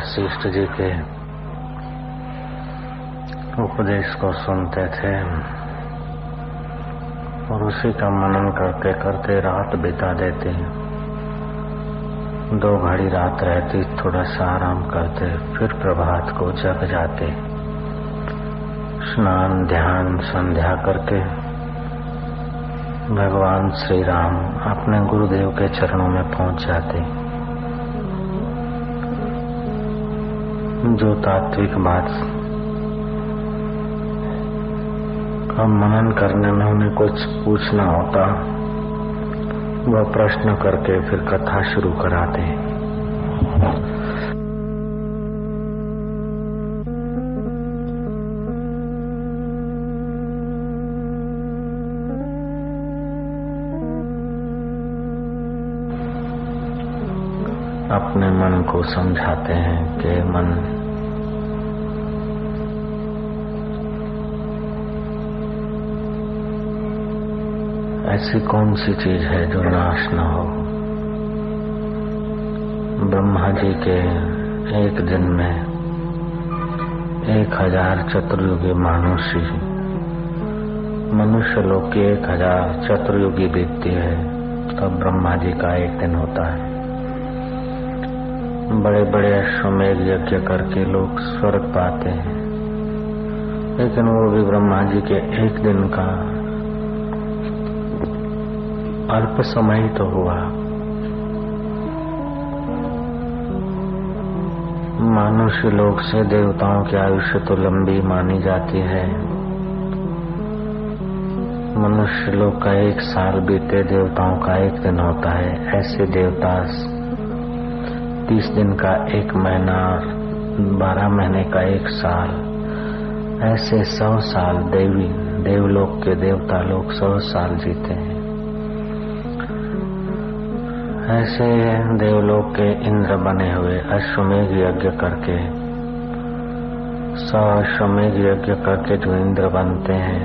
वशिष्ठ जी के उपदेश को सुनते थे और उसी का मनन करते करते रात बिता देते। 2 घड़ी रात रहती, थोड़ा सा आराम करते, फिर प्रभात को जग जाते। स्नान ध्यान संध्या करके भगवान श्री राम अपने गुरुदेव के चरणों में पहुंच जाते। जो तात्विक बात का मनन करने में उन्हें कुछ पूछना होता, वह प्रश्न करके फिर कथा शुरू कराते। अपने मन को समझाते हैं कि मन ऐसी कौन सी चीज है जो नाश न हो। ब्रह्मा जी के एक दिन में 1000 चतुर्युगी मानुषी, मनुष्य लोग की 1000 चतुर्युगी बीतती है, तब ब्रह्मा जी का एक दिन होता है। बड़े बड़े अश्वमेध यज्ञ करके लोग स्वर्ग पाते हैं, लेकिन वो भी ब्रह्मा जी के एक दिन का अल्प समय ही तो हुआ। मनुष्य लोग से देवताओं की आयुष्य तो लंबी मानी जाती है। मनुष्य लोग का 1 साल बीते, देवताओं का 1 दिन होता है। ऐसे देवता 30 दिन का 1 महीना, 12 महीने का 1 साल, ऐसे 100 साल देवलोक के देवता लोग 100 साल जीते हैं। ऐसे देवलोक के इंद्र बने हुए अश्वमेध यज्ञ करके 100 अश्वमेध यज्ञ करके जो इंद्र बनते हैं,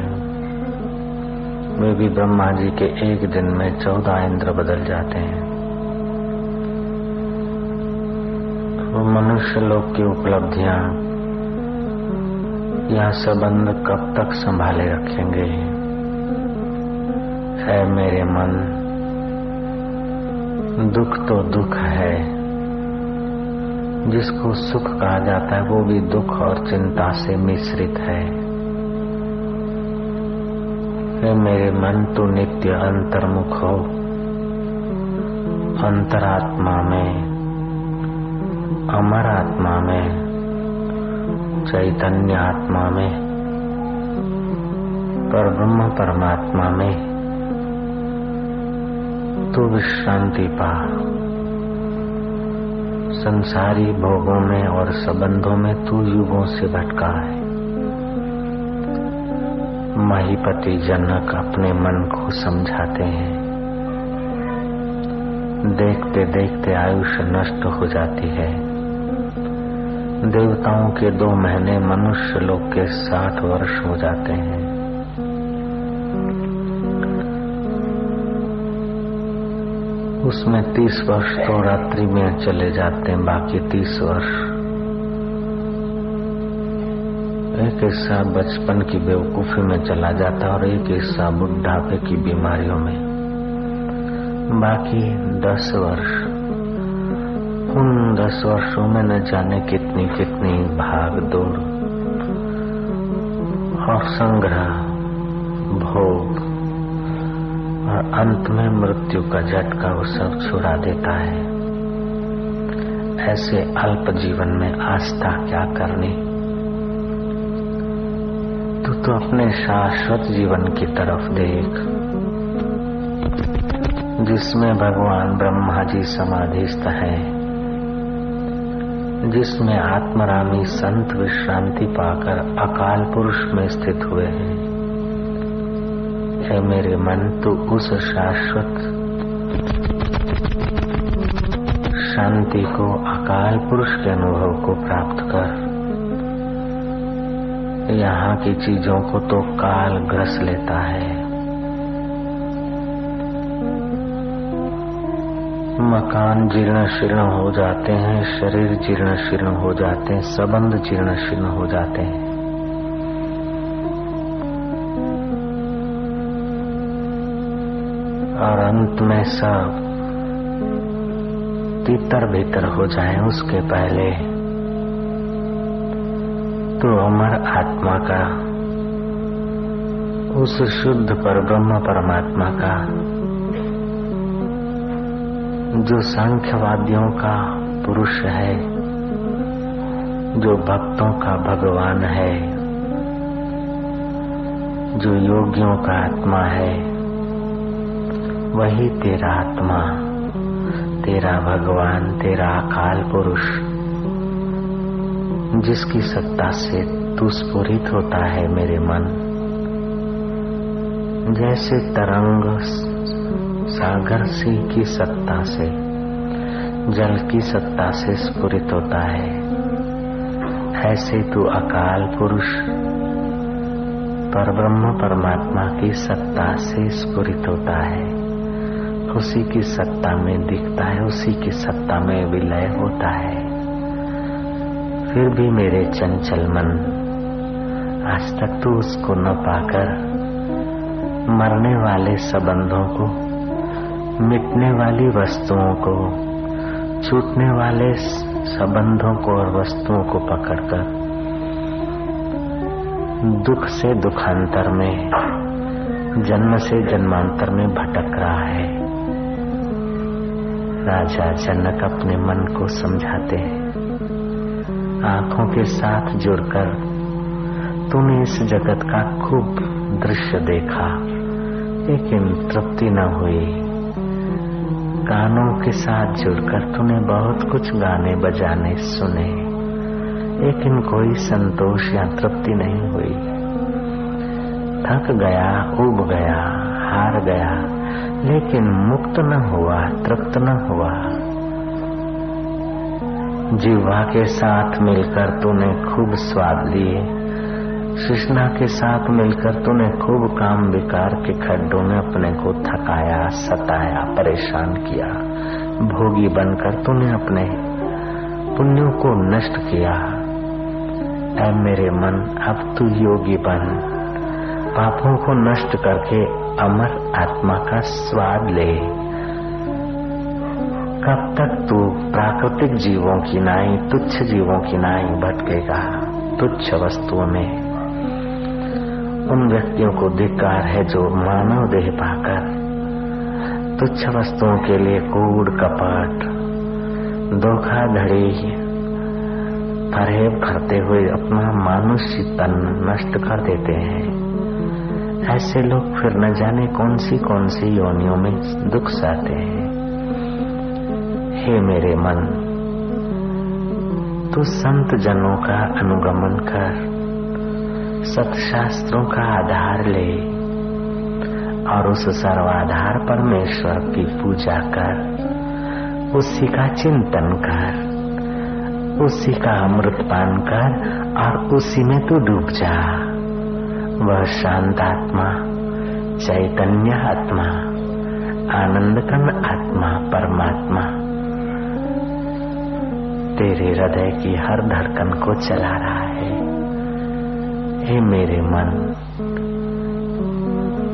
वे भी ब्रह्मा जी के एक दिन में 14 इंद्र बदल जाते हैं। वो मनुष्य लोक की उपलब्धियां यह संबंध कब तक संभाले रखेंगे। है मेरे मन, दुख तो दुख है, जिसको सुख कहा जाता है वो भी दुख और चिंता से मिश्रित है। है मेरे मन, तू नित्य अंतर्मुख हो, अंतरात्मा में, अमर आत्मा में, चैतन्य आत्मा में, परब्रह्म परमात्मा में तू विश्रांति पा। संसारी भोगों में और संबंधों में तू युगों से भटका है। महीपति जनक अपने मन को समझाते हैं। देखते देखते आयुष्य नष्ट हो जाती है। देवताओं के 2 महीने मनुष्य लोग के 60 वर्ष हो जाते हैं। उसमें 30 वर्ष तो रात्रि में चले जाते हैं, बाकी 30 वर्ष एक हिस्सा बचपन की बेवकूफी में चला जाता है और एक हिस्सा बुढ़ापे की बीमारियों में। बाकी 10 वर्ष, उन 10 वर्षों में न जाने कितनी कितनी भाग दौड़ और संग्रह, भोग और अंत में मृत्यु का झटका वो सब छुड़ा देता है। ऐसे अल्प जीवन में आस्था क्या करनी। तू तो अपने शाश्वत जीवन की तरफ देख, जिसमें भगवान ब्रह्मा जी समाधिस्थ है, जिसमें आत्मरामी संत विश्रांति पाकर अकाल पुरुष में स्थित हुए हैं। है मेरे मन, तू उस शाश्वत शांति को, अकाल पुरुष के अनुभव को प्राप्त कर। यहाँ की चीजों को तो काल ग्रस लेता है। मकान जीर्ण शीर्ण हो जाते हैं, शरीर जीर्ण शीर्ण हो जाते हैं, संबंध जीर्ण शीर्ण हो जाते हैं। और अंत में सब तीतर भीतर हो जाए उसके पहले तो अमर आत्मा का, उस शुद्ध परब्रह्म परमात्मा का, जो सांख्यवादियों का पुरुष है, जो भक्तों का भगवान है, जो योगियों का आत्मा है, वही तेरा आत्मा, तेरा भगवान, तेरा अकाल पुरुष, जिसकी सत्ता से तू स्फुरित होता है मेरे मन। जैसे तरंग सागर सी की सत्ता से, जल की सत्ता से स्फुरित होता है, ऐसे तू अकाल पुरुष परब्रह्म परमात्मा की सत्ता से स्फुरित होता है। उसी की सत्ता में दिखता है, उसी की सत्ता में विलय होता है। फिर भी मेरे चंचल मन, आज तक तू उसको न पाकर मरने वाले संबंधों को, मिटने वाली वस्तुओं को, छूटने वाले संबंधों को और वस्तुओं को पकड़कर दुख से दुखांतर में, जन्म से जन्मांतर में भटक रहा है। राजा जनक अपने मन को समझाते हैं, आंखों के साथ जुड़कर तूने इस जगत का खूब दृश्य देखा, लेकिन तृप्ति न हुई। गानों के साथ जुड़कर तूने बहुत कुछ गाने बजाने सुने, लेकिन कोई संतोष या तृप्ति नहीं हुई। थक गया, ऊब गया, हार गया, लेकिन मुक्त न हुआ, तृप्त न हुआ। जिह्वा के साथ मिलकर तूने खूब स्वाद लिए, कृष्णा के साथ मिलकर तूने खूब काम विकार के खड्डों में अपने को थकाया, सताया, परेशान किया। भोगी बनकर तूने अपने पुण्यों को नष्ट किया। ऐ मेरे मन, अब तू योगी बन, पापों को नष्ट करके अमर आत्मा का स्वाद ले। कब तक तू प्राकृतिक जीवों की नाई, तुच्छ जीवों की नाई भटकेगा तुच्छ वस्तुओं में। उन व्यक्तियों को धिक्कार है जो मानव देह पाकर तुच्छ वस्तुओं के लिए कूड़ कपट, धोखाधड़ी, फरेब करते हुए अपना मानुष्य तन नष्ट कर देते हैं। ऐसे लोग फिर न जाने कौन सी योनियों में दुख सहते हैं। हे मेरे मन, तू संत जनों का अनुगमन कर, सत्शास्त्रों का आधार ले और उस सर्वाधार परमेश्वर की पूजा कर, उसी का चिंतन कर, उसी का अमृत पान कर और उसी में तू डूब जा। वह शांत आत्मा, चैतन्य आत्मा, आनंदघन आत्मा परमात्मा तेरे हृदय की हर धड़कन को चला रहा है। हे मेरे मन,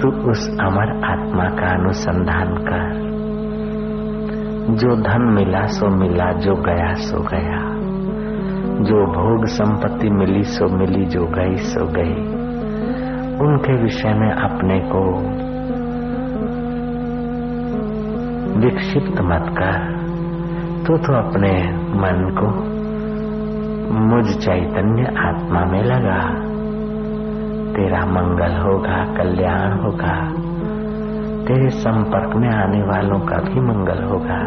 तू उस अमर आत्मा का अनुसंधान कर। जो धन मिला सो मिला, जो गया सो गया, जो भोग संपत्ति मिली सो मिली, जो गई सो गई। उनके विषय में अपने को विक्षिप्त मत कर। तो अपने मन को मुझ चैतन्य आत्मा में लगा, तेरा मंगल होगा, कल्याण होगा, तेरे संपर्क में आने वालों का भी मंगल होगा।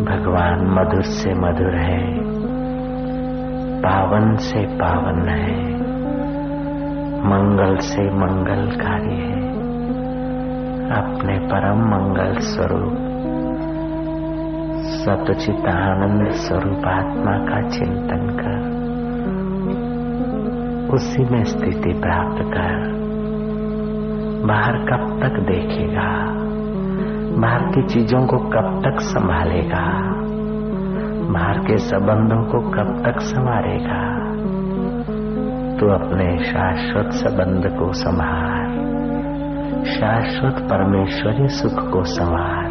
भगवान मधुर से मधुर है, पावन से पावन है, मंगल से मंगलकारी है। अपने परम मंगल स्वरूप सतचित आनंद स्वरूप आत्मा का चिंतन कर, उसी में स्थिति प्राप्त कर। बाहर कब तक देखेगा? बाहर की चीजों को कब तक संभालेगा? बाहर के संबंधों को कब तक संवारेगा? तो अपने शाश्वत संबंध को संभाल, शाश्वत परमेश्वरी सुख को संवार,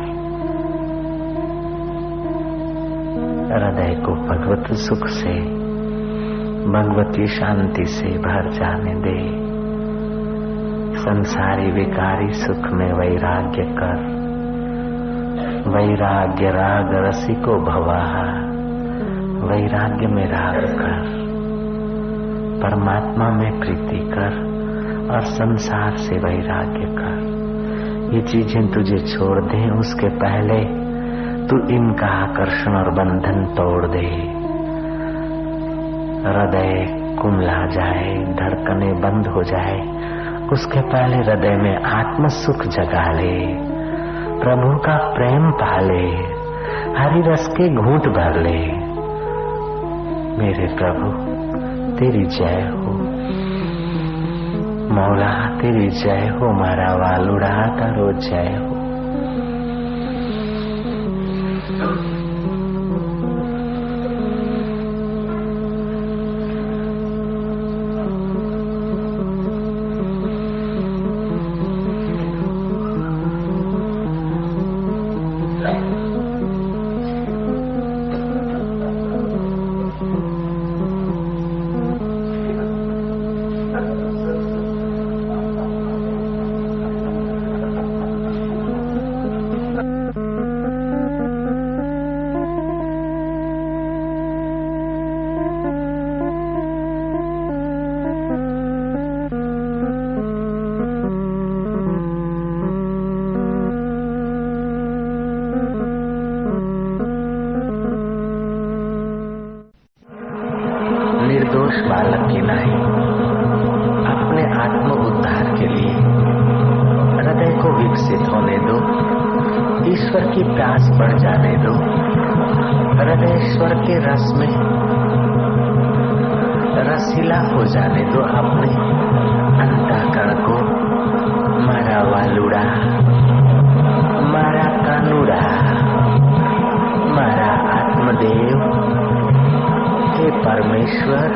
हृदय को भगवत सुख से, भगवती शांति से भर जाने दे। संसारी विकारी सुख में वैराग्य कर, वैराग्य राग रसिको भवाः, वैराग्य में राग कर, परमात्मा में प्रीति कर और संसार से वैराग्य कर। ये चीजें तुझे छोड़ दें उसके पहले तू इनका आकर्षण और बंधन तोड़ दे। हृदय कुमला जाए, धड़कने बंद हो जाए, उसके पहले हृदय में आत्म सुख जगा ले, प्रभु का प्रेम पाले, हरि रस के घूंट भर ले। मेरे प्रभु तेरी जय हो, मौला तेरी जय हो, मारा वालुड़ा तारो जय हो। निर्दोष बालक की नहीं, अपने आत्म उद्धार के लिए हृदय को विकसित होने दो, ईश्वर की प्यास बढ़ जाने दो, हृदय ईश्वर के रस में रसीला हो जाने दो। अपने अंतःकरण को मारा वालुड़ा, मारा कानूड़ा, मारा आत्मदेव, हे परमेश्वर,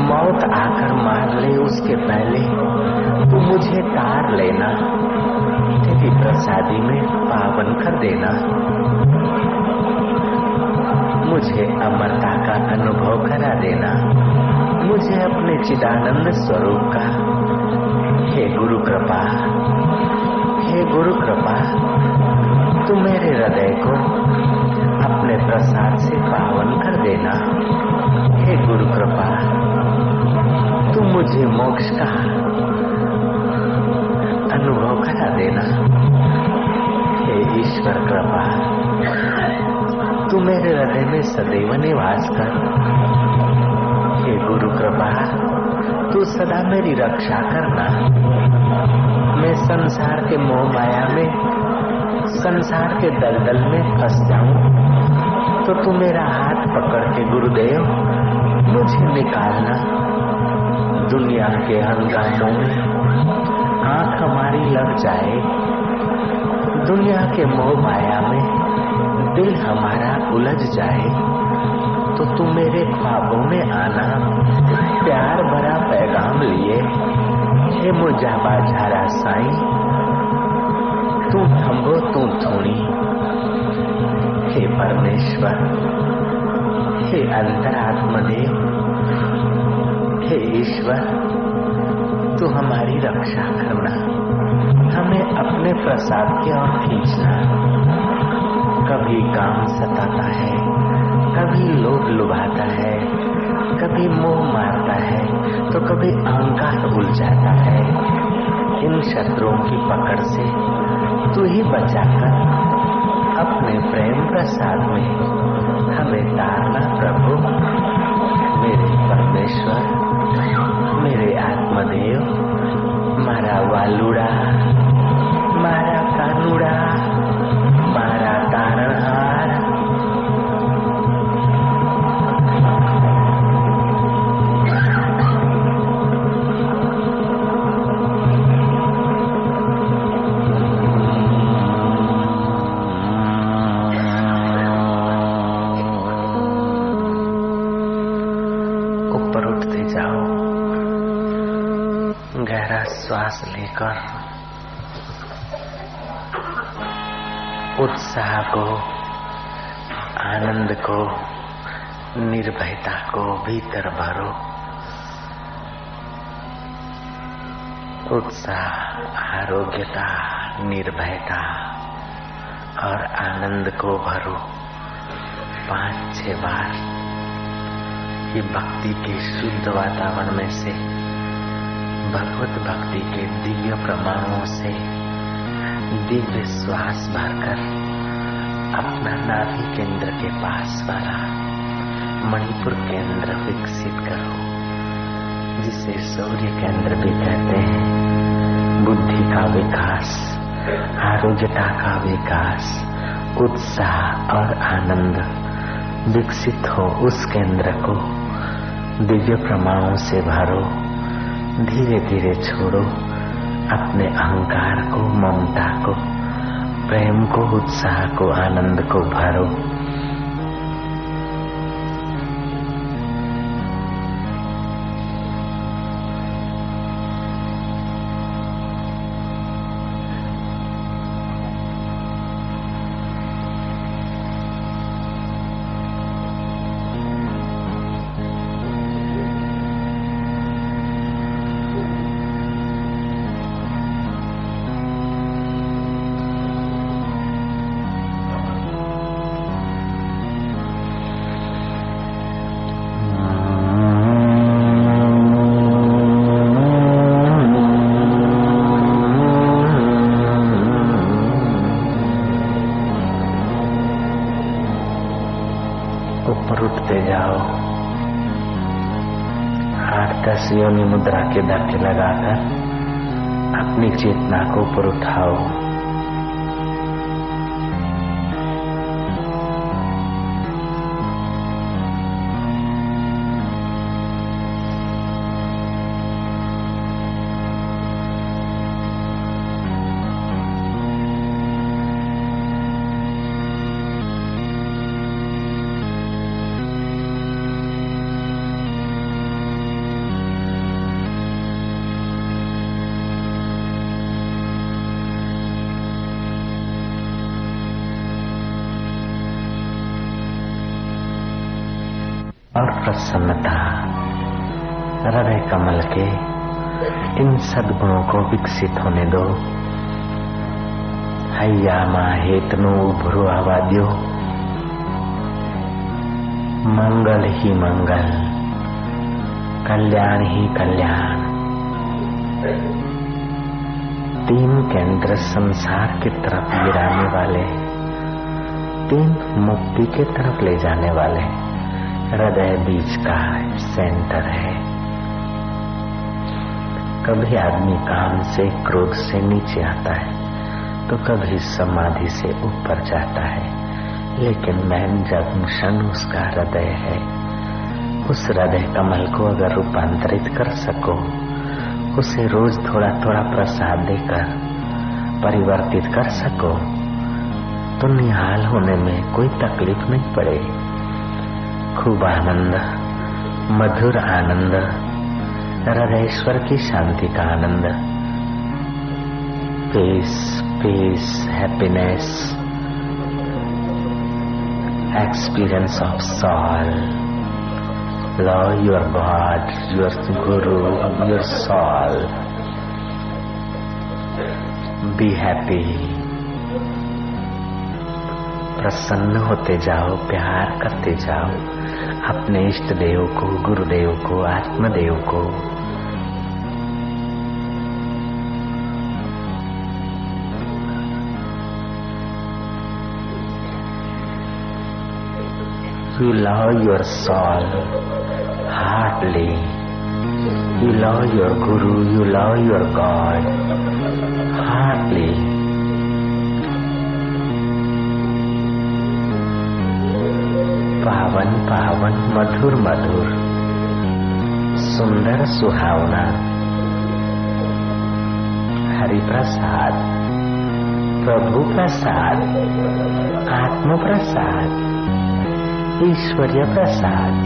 मौत आकर मार ले उसके पहले तू मुझे तार लेना, तेरी प्रसादी में पावन कर देना, मुझे अमरता का अनुभव करा देना, मुझे अपने चिदानंद स्वरूप का। हे गुरु कृपा, हे गुरु कृपा, तू मेरे हृदय को अपने प्रसाद से पावन कर देना। हे गुरु कृपा, तू मुझे मोक्ष का अनुभव करा देना। हे ईश्वर कृपा, तू मेरे हृदय में सदैव निवास कर। हे गुरु कृपा, तू सदा मेरी रक्षा करना। मैं संसार के मोह माया में, संसार के दलदल में फंस जाऊं तो तू मेरा हाथ पकड़ के गुरुदेव मुझे निकालना। दुनिया के हंगामों में आंख हमारी लग जाए, दुनिया के मोह माया में दिल हमारा उलझ जाए तो तू मेरे ख्वाबों में आना, प्यार भरा पैगाम लिए। हे मुझाबा झारा साईं, तू थम्बो तू थूणी। हे परमेश्वर, हे अंतरात्मदेव, हे ईश्वर, तू हमारी रक्षा करना, हमें अपने प्रसाद की ओर खींचना। कभी काम सताता है, कभी लोभ लुभाता है, कभी मोह मारता है तो कभी अहंकार उलझाता है। इन शत्रुओं की पकड़ से तू ही बचाकर अपने प्रेम प्रसाद में हमें तारना। प्रभु मेरे परमेश्वर, मेरे आत्मदेव, मारा वालुड़ा, मारा कानूड़ा, मारा तारणहार। श्वास लेकर उत्साह को, आनंद को, निर्भयता को भीतर भरो। उत्साह, आरोग्यता, निर्भयता और आनंद को भरो 5-6 बार। ये भक्ति के शुद्ध वातावरण में से, भगवत भक्ति के दिव्य प्रमाणों से दिव्य श्वास भरकर अपना नाभि केंद्र के पास वाला मणिपुर केंद्र विकसित करो, जिसे सूर्य केंद्र भी कहते हैं। बुद्धि का विकास, आरोग्यता का विकास, उत्साह और आनंद विकसित हो उस केंद्र को दिव्य प्रमाणों से भरो। धीरे धीरे छोड़ो अपने अहंकार को, ममता को, प्रेम को, उत्साह को, आनंद को भरो। ऊपर उठते जाओ। 8-10 योनि मुद्रा के धक्के लगाकर अपनी चेतना को ऊपर उठाओ। और प्रसन्नता, हृदय कमल के इन सद्गुणों को विकसित होने दो। हैया मां हेतनु उभरो आवाद्यो, मंगल ही मंगल, कल्याण ही कल्याण। 3 केंद्र संसार की तरफ गिराने वाले, 3 मुक्ति की तरफ ले जाने वाले। हृदय बीच का सेंटर है। कभी आदमी काम से, क्रोध से नीचे आता है तो कभी समाधि से ऊपर जाता है, लेकिन मैन जंक्शन उसका हृदय है। उस हृदय कमल को अगर रूपांतरित कर सको, उसे रोज थोड़ा थोड़ा प्रसाद देकर परिवर्तित कर सको, तो निहाल होने में कोई तकलीफ नहीं पड़े। खूब आनंद, मधुर आनंद, हृदयेश्वर की शांति का आनंद, peace, peace, happiness, experience of soul, love your God, your guru, your soul, be happy. प्रसन्न होते जाओ, प्यार करते जाओ अपने इष्ट देव को, गुरुदेव को, आत्मदेव को। You love your soul heartily. You love your Guru, you love your God heartily. पावन पावन, मधुर मधुर, सुंदर सुहावना हरि प्रसाद, प्रभु प्रसाद, आत्म प्रसाद, ईश्वरीय प्रसाद।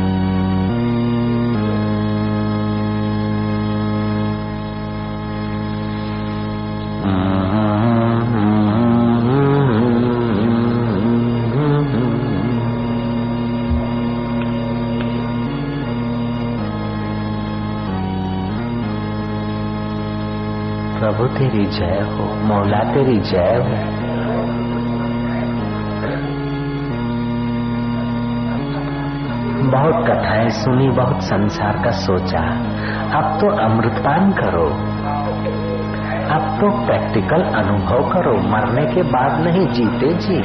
प्रभु तेरी जय हो, मौला तेरी जय हो। बहुत कथाएं सुनी, बहुत संसार का सोचा, अब तो अमृतपान करो, अब तो प्रैक्टिकल अनुभव करो। मरने के बाद नहीं, जीते जी।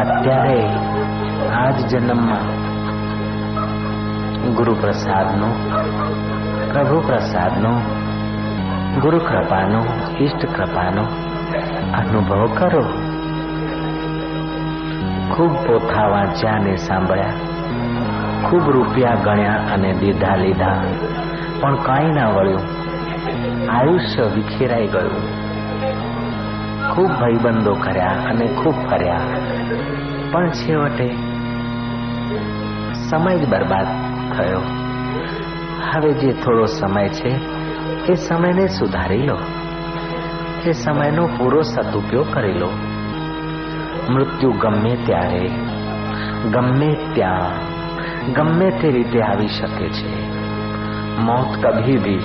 અત્યારે આજ જન્મમાં ગુરુ પ્રસાદનો, પ્રભુ પ્રસાદનો, ગુરુ કૃપાનો, ઈષ્ટ કૃપાનો અનુભવ કરો. ખૂબ પોથા વાંચ્યા અને સાંભળ્યા, ખૂબ રૂપિયા ગણ્યા અને દીધા લીધા, પણ કાંઈ ના વળ્યું. આયુષ્ય વિખેરાઈ ગયું. ખૂબ ભાઈબંધો કર્યા અને ખૂબ ફર્યા, પણ છેવટે સમય જ બરબાદ થયો. હવે જે થોડો સમય છે એ સમયને સુધારી લો, એ સમયનો પૂરો સદુપયોગ કરી લો. મૃત્યુ ગમે ત્યારે, ગમે ત્યાં, ગમે તે રીતે આવી શકે છે. मौत कभी भी,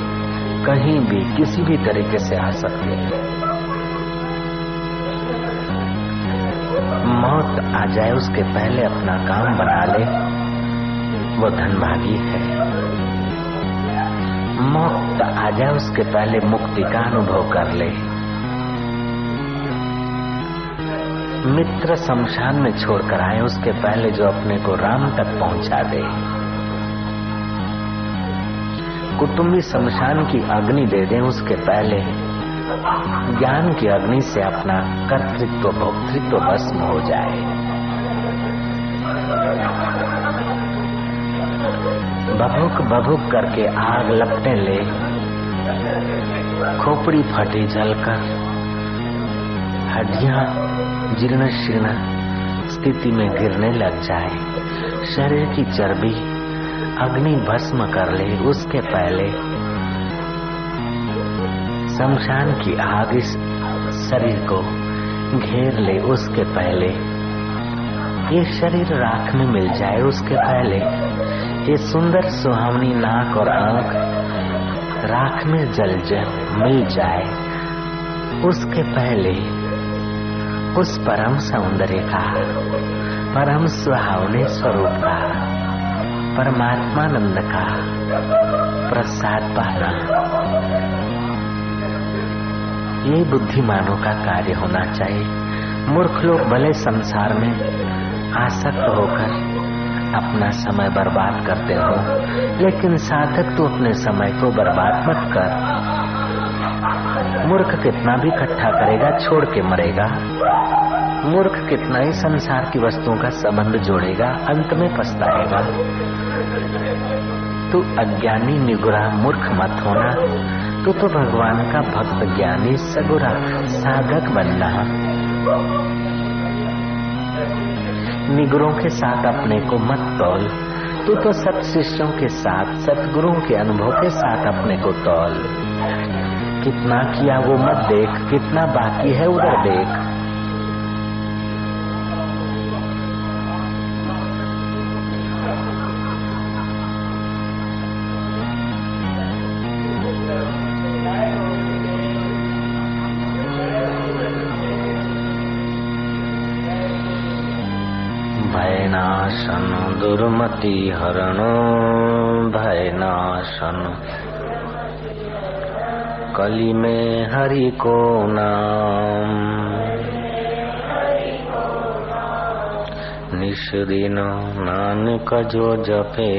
कहीं भी, किसी भी तरीके से आ सकती है. मौत आ जाए उसके पहले अपना काम बना ले, वो धनभागी है. मौत आ जाए उसके पहले मुक्ति का अनुभव कर ले. मित्र शमशान में छोड़कर आए उसके पहले जो अपने को राम तक पहुंचा दे. कुटुंबी शमशान की अग्नि दे दें उसके पहले ज्ञान की अग्नि से अपना कर्तृत्व भोक्तृत्व भस्म हो जाए. बभुक बभुक करके आग लपटने ले, खोपड़ी फटी जलकर हड्डियां जीर्ण शीर्ण स्थिति में गिरने लग जाए. शरीर की चर्बी अग्नि भस्म कर ले उसके पहले शमशान की आग इस शरीर को घेर ले उसके पहले ये शरीर राख में मिल जाए उसके पहले ये सुंदर सुहावनी नाक और आंख राख में जल मिल जाए उसके पहले उस परम सौंदर्य का, परम सुहावने स्वरूप का, परमात्मानंद का प्रसाद पाना, ये बुद्धिमानों का कार्य होना चाहिए. मूर्ख लोग भले संसार में आसक्त होकर अपना समय बर्बाद करते हो, लेकिन साधक तो अपने समय को बर्बाद मत कर. मूर्ख कितना भी इकट्ठा करेगा छोड़ के मरेगा. मूर्ख कितना ही संसार की वस्तुओं का संबंध जोड़ेगा, अंत में पछताएगा. तू अज्ञानी निगुरा मूर्ख मत होना. तू तो भगवान का भक्त ज्ञानी सगुरा साधक बनना. निगुरों के साथ अपने को मत तौल. तू तो सत शिष्यों के साथ, सतगुरुओं के अनुभव के साथ अपने को तौल. कितना किया वो मत देख, कितना बाकी है उधर देख. भयनाशन दुर्मति हरणो भयनाशन कली में हरि को नाम निश दिन नानक जो जपे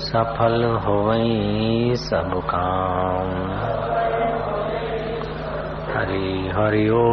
सफल होवई सब काम. हरि हरि ओ.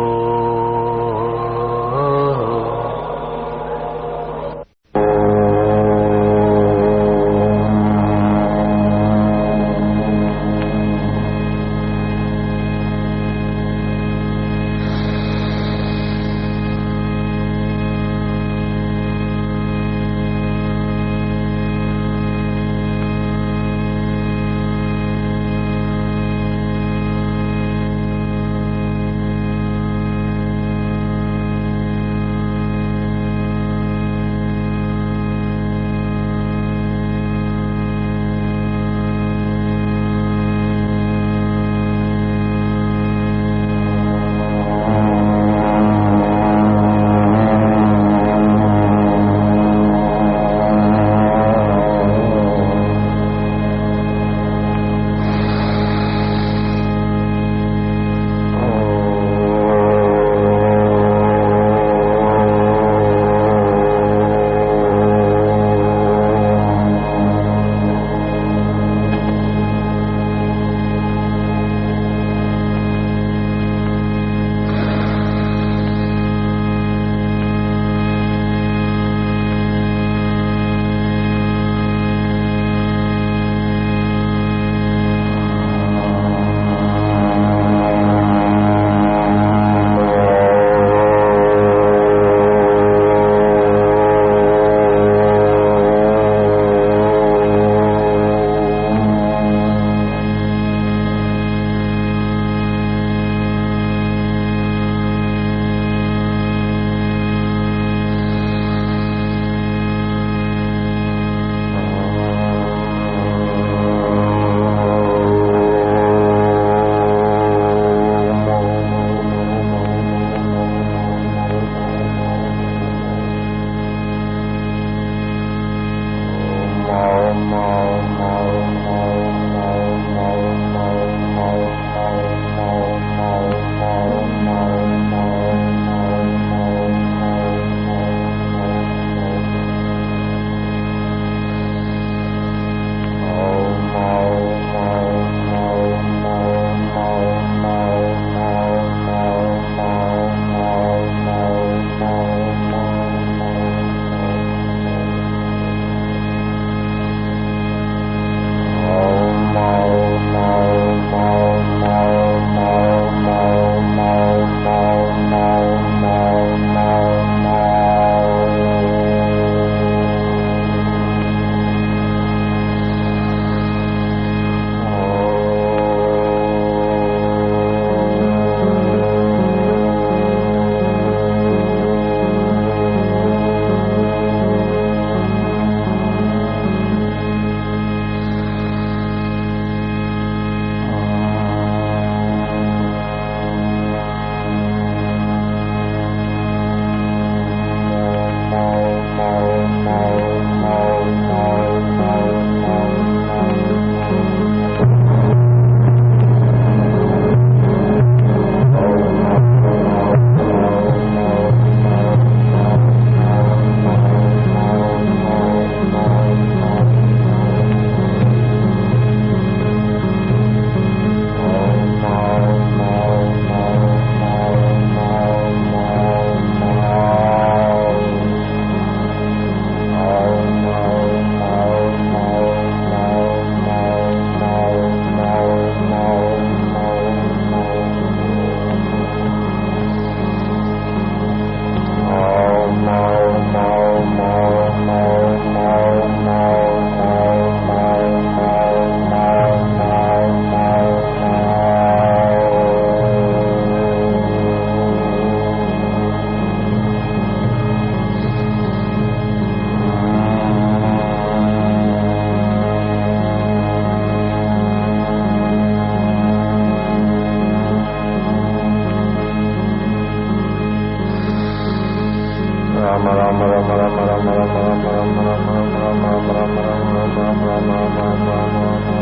राम राम राम राम राम राम राम राम राम राम राम राम राम राम राम राम राम राम राम